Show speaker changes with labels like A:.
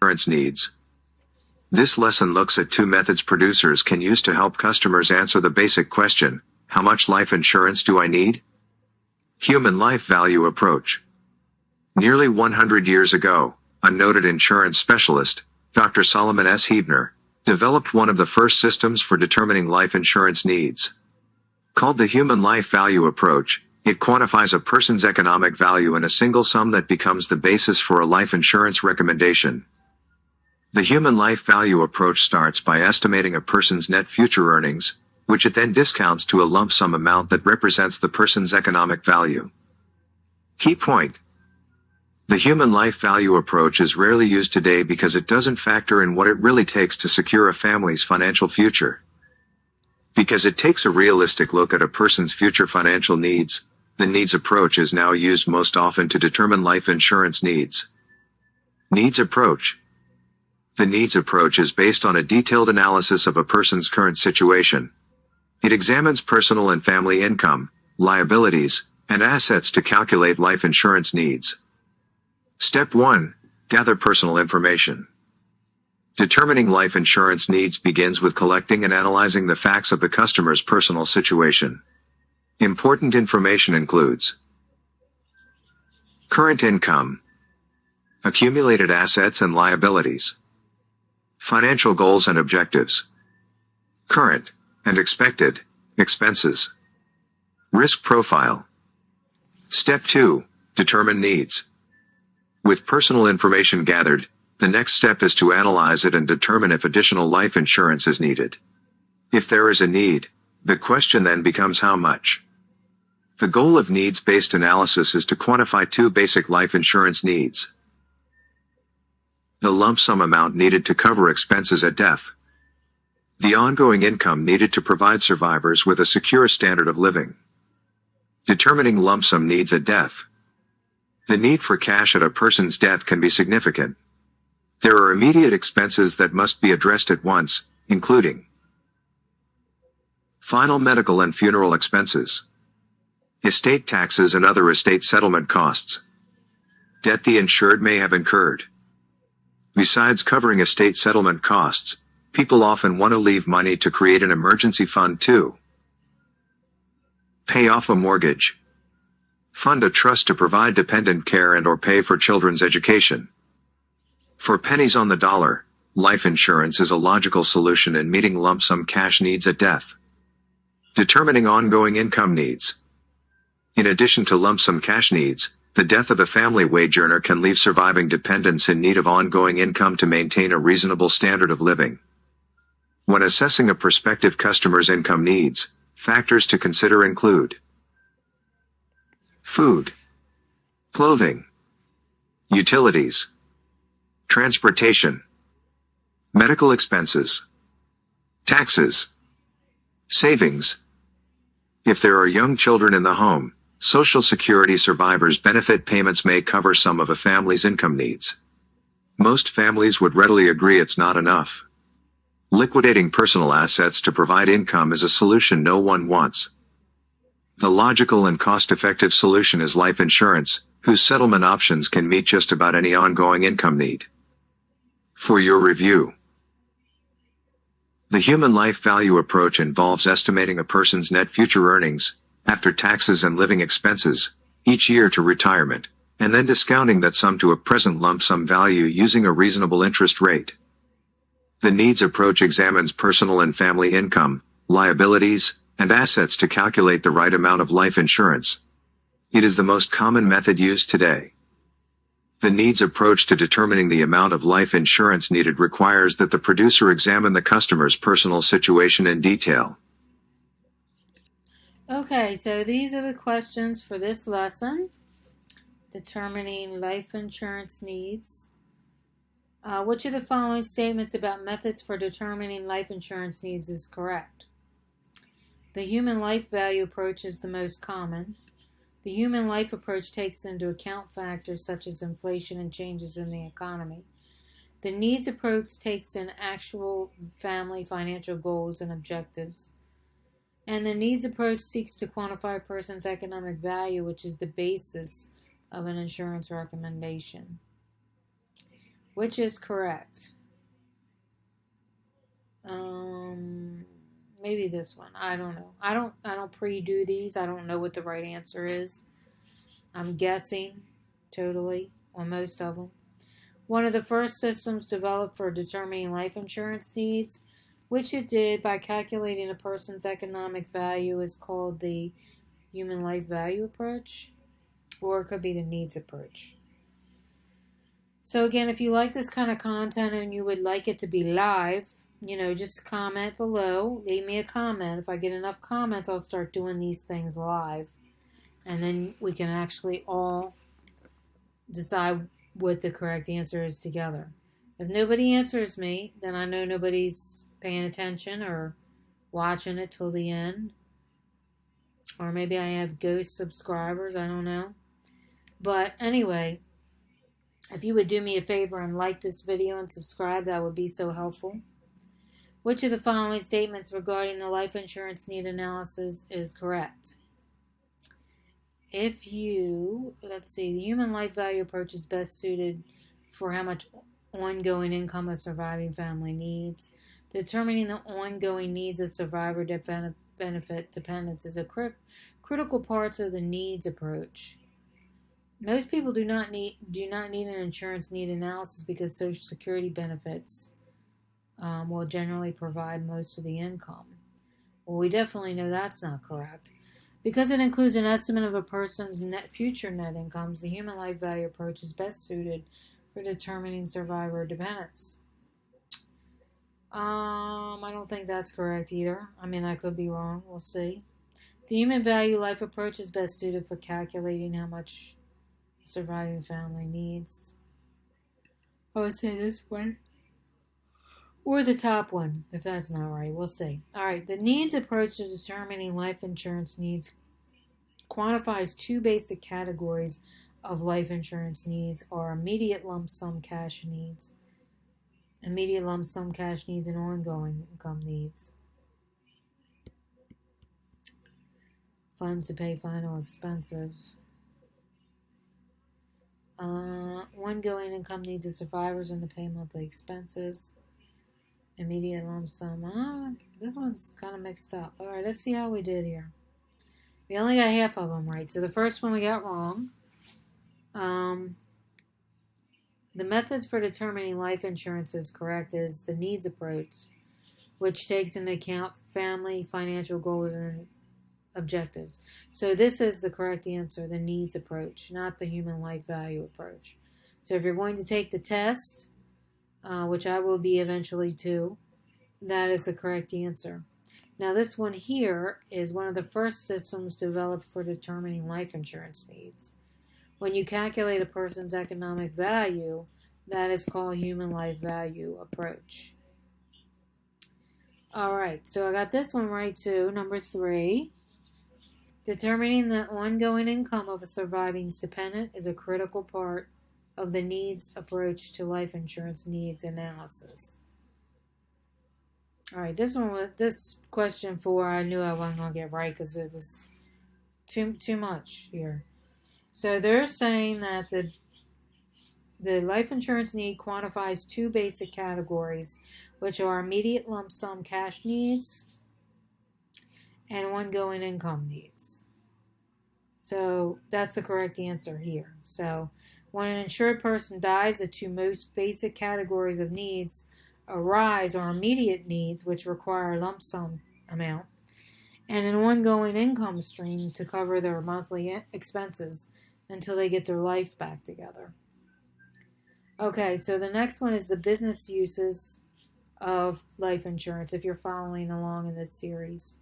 A: insurance needs. This lesson looks at two methods producers can use to help customers answer the basic question, how much life insurance do I need? Human life value approach. Nearly 100 years ago, a noted insurance specialist, Dr. Solomon S. Huebner, developed one of the first systems for determining life insurance needs. Called the human life value approach, it quantifies a person's economic value in a single sum that becomes the basis for a life insurance recommendation. The human life value approach starts by estimating a person's net future earnings, which it then discounts to a lump sum amount that represents the person's economic value. Key point. The human life value approach is rarely used today because it doesn't factor in what it really takes to secure a family's financial future. Because it takes a realistic look at a person's future financial needs, the needs approach is now used most often to determine life insurance needs. Needs approach. The needs approach is based on a detailed analysis of a person's current situation. It examines personal and family income, liabilities, and assets to calculate life insurance needs. Step 1. Gather personal information. Determining life insurance needs begins with collecting and analyzing the facts of the customer's personal situation. Important information includes current income, accumulated assets and liabilities, financial goals and objectives, current and expected expenses, risk profile. Step 2. Determine needs. With personal information gathered, the next step is to analyze it and determine if additional life insurance is needed. If there is a need, the question then becomes how much. The goal of needs-based analysis is to quantify two basic life insurance needs. The lump sum amount needed to cover expenses at death. The ongoing income needed to provide survivors with a secure standard of living. Determining lump sum needs at death. The need for cash at a person's death can be significant. There are immediate expenses that must be addressed at once, including final medical and funeral expenses, estate taxes and other estate settlement costs, debt the insured may have incurred. Besides covering estate settlement costs, people often want to leave money to create an emergency fund too. Pay off a mortgage. Fund a trust to provide dependent care and/or pay for children's education. For pennies on the dollar, life insurance is a logical solution in meeting lump sum cash needs at death. Determining ongoing income needs. In addition to lump sum cash needs, the death of a family wage earner can leave surviving dependents in need of ongoing income to maintain a reasonable standard of living. When assessing a prospective customer's income needs, factors to consider include food, clothing, utilities, transportation, medical expenses, taxes, savings. If there are young children in the home, Social Security survivors' benefit payments may cover some of a family's income needs. Most families would readily agree it's not enough. Liquidating personal assets to provide income is a solution no one wants. The logical and cost-effective solution is life insurance, whose settlement options can meet just about any ongoing income need. For your review, the human life value approach involves estimating a person's net future earnings, after taxes and living expenses, each year to retirement, and then discounting that sum to a present lump sum value using a reasonable interest rate. The needs approach examines personal and family income, liabilities, and assets to calculate the right amount of life insurance. It is the most common method used today. The needs approach to determining the amount of life insurance needed requires that the producer examine the customer's personal situation in detail.
B: Okay, so these are the questions for this lesson. Determining life insurance needs. Which of the following statements about methods for determining life insurance needs is correct? The human life value approach is the most common. The human life approach takes into account factors such as inflation and changes in the economy. The needs approach takes in actual family financial goals and objectives. And the needs approach seeks to quantify a person's economic value, which is the basis of an insurance recommendation. Which is correct? Maybe this one. I don't know. I don't pre-do these. I don't know what the right answer is. I'm guessing totally on most of them. One of the first systems developed for determining life insurance needs, which it did by calculating a person's economic value, is called the human life value approach, or it could be the needs approach. So again, if you like this kind of content and you would like it to be live, just comment below. Leave me a comment. If I get enough comments, I'll start doing these things live. And then we can actually all decide what the correct answer is together. If nobody answers me, then I know nobody's paying attention or watching it till the end. Or maybe I have ghost subscribers. I don't know. But anyway, if you would do me a favor and like this video and subscribe, that would be so helpful. Which of the following statements regarding the life insurance need analysis is correct? The human life value approach is best suited for how much ongoing income a surviving family needs. Determining the ongoing needs of survivor benefit dependents is a critical part of the needs approach. Most people do not need an insurance need analysis because Social Security benefits will generally provide most of the income. Well, we definitely know that's not correct. Because it includes an estimate of a person's future net incomes, the human life value approach is best suited for determining survivor dependents. I don't think that's correct either. I could be wrong. We'll see. The human value life approach is best suited for calculating how much a surviving family needs. I would say this one. Or the top one, if that's not right. We'll see. Alright, the needs approach to determining life insurance needs quantifies two basic categories of life insurance needs are immediate lump sum cash needs. Immediate lump sum cash needs and ongoing income needs. Funds to pay final expenses. Ongoing income needs of survivors and to pay monthly expenses. Immediate lump sum. This one's kind of mixed up. Alright, let's see how we did here. We only got half of them right. So the first one we got wrong. The methods for determining life insurance is correct is the needs approach, which takes into account family, financial goals, and objectives. So this is the correct answer, the needs approach, not the human life value approach. So if you're going to take the test, which I will be eventually too, that is the correct answer. Now this one here is one of the first systems developed for determining life insurance needs. When you calculate a person's economic value, that is called human life value approach. Alright, so I got this one right too, number 3. Determining the ongoing income of a surviving dependent is a critical part of the needs approach to life insurance needs analysis. Alright, this question 4, I knew I wasn't going to get right because it was too much here. So they're saying that the life insurance need quantifies two basic categories, which are immediate lump sum cash needs and ongoing income needs. So that's the correct answer here. So when an insured person dies, the two most basic categories of needs arise are immediate needs, which require a lump sum amount, and an ongoing income stream to cover their monthly expenses until they get their life back together. Okay, so the next one is the business uses of life insurance, if you're following along in this series.